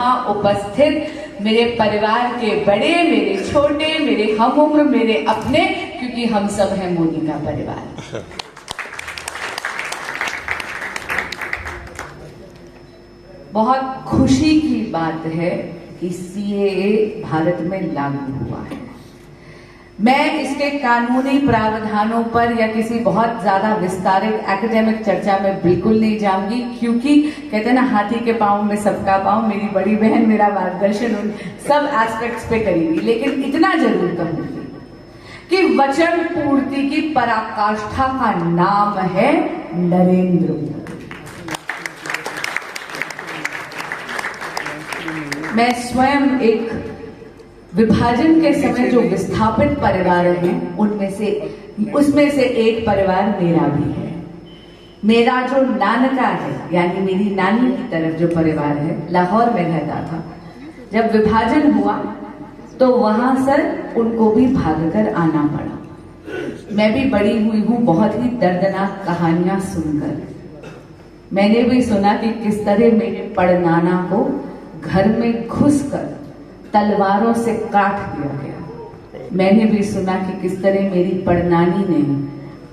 यहाँ उपस्थित मेरे परिवार के बड़े, मेरे छोटे, मेरे हम उम्र, मेरे अपने, क्योंकि हम सब हैं मोदी का परिवार। बहुत खुशी की बात है कि सीएए भारत में लागू हुआ है। मैं इसके कानूनी प्रावधानों पर या किसी बहुत ज्यादा विस्तारित एकेडमिक चर्चा में बिल्कुल नहीं जाऊंगी, क्योंकि कहते हैं ना, हाथी के पांव में सबका पांव। मेरी बड़ी बहन मेरा मार्गदर्शन उन सब एस्पेक्ट्स पे करेगी, लेकिन इतना जरूर कहूंगी कि वचन पूर्ति की पराकाष्ठा का नाम है नरेंद्र मोदी। मैं स्वयं एक विभाजन के समय जो विस्थापित परिवार हैं उसमें से एक परिवार मेरा भी है। मेरा जो नानका है, यानी मेरी नानी की तरफ जो परिवार है, लाहौर में रहता था। जब विभाजन हुआ तो वहां सर उनको भी भागकर आना पड़ा। मैं भी बड़ी हुई हूं बहुत ही दर्दनाक कहानियां सुनकर। मैंने भी सुना कि किस तरह मेरे पड़नाना को घर में घुसकर तलवारों से काट दिया गया। मैंने भी सुना कि किस तरह मेरी पड़नानी ने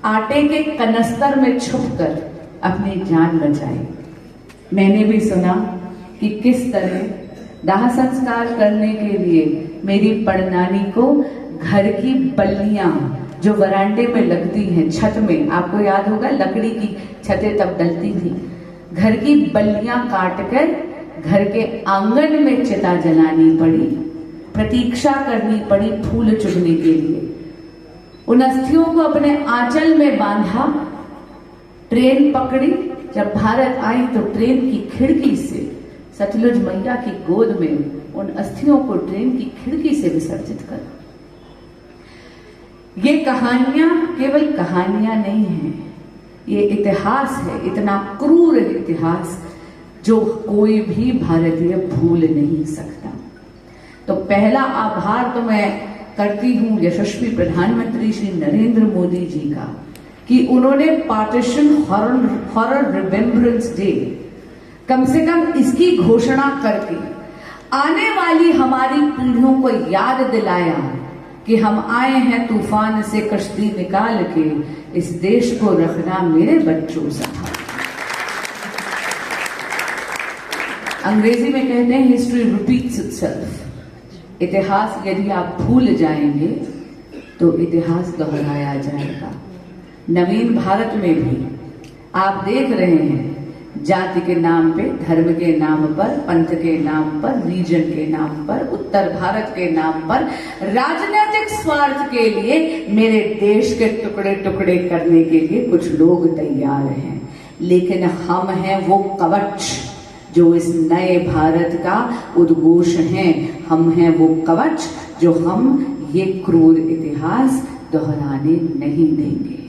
आटे के कनस्तर में छुपकर अपनी जान बचाई। मैंने भी सुना कि किस तरह दाह संस्कार करने के लिए मेरी पड़नानी को घर की बल्लियां जो वरांडे में लगती हैं, छत में, आपको याद होगा लकड़ी की छतें तब डलती थी, घर की बल्लियां काटकर घर के आंगन में चिता जलानी पड़ी, प्रतीक्षा करनी पड़ी फूल चुगने के लिए। उन अस्थियों को अपने आंचल में बांधा, ट्रेन पकड़ी। जब भारत आई तो ट्रेन की खिड़की से सतलुज मैया की गोद में उन अस्थियों को ट्रेन की खिड़की से विसर्जित कर। ये कहानियां केवल कहानियां नहीं हैं, ये इतिहास है, इतना क्रूर इतिहास जो कोई भी भारतीय भूल नहीं सकता। तो पहला आभार तो मैं करती हूं यशस्वी प्रधानमंत्री श्री नरेंद्र मोदी जी का कि उन्होंने पार्टीशन हॉरर रिमेम्बरेंस डे कम से कम इसकी घोषणा करके आने वाली हमारी पीढ़ियों को याद दिलाया कि हम आए हैं तूफान से कश्ती निकाल के, इस देश को रखना मेरे बच्चों सा। अंग्रेजी में कहते हैं हिस्ट्री रिपीट्स इटसेल्फ। इतिहास यदि आप भूल जाएंगे तो इतिहास दोहराया जाएगा। नवीन भारत में भी आप देख रहे हैं जाति के नाम पे, धर्म के नाम पर, पंथ के नाम पर, रीजन के नाम पर, उत्तर भारत के नाम पर राजनीतिक स्वार्थ के लिए मेरे देश के टुकड़े टुकड़े करने के लिए कुछ लोग तैयार हैं। लेकिन हम हैं वो कवच जो इस नए भारत का उद्घोष हैं। हम हैं वो कवच जो हम ये क्रूर इतिहास दोहराने नहीं देंगे।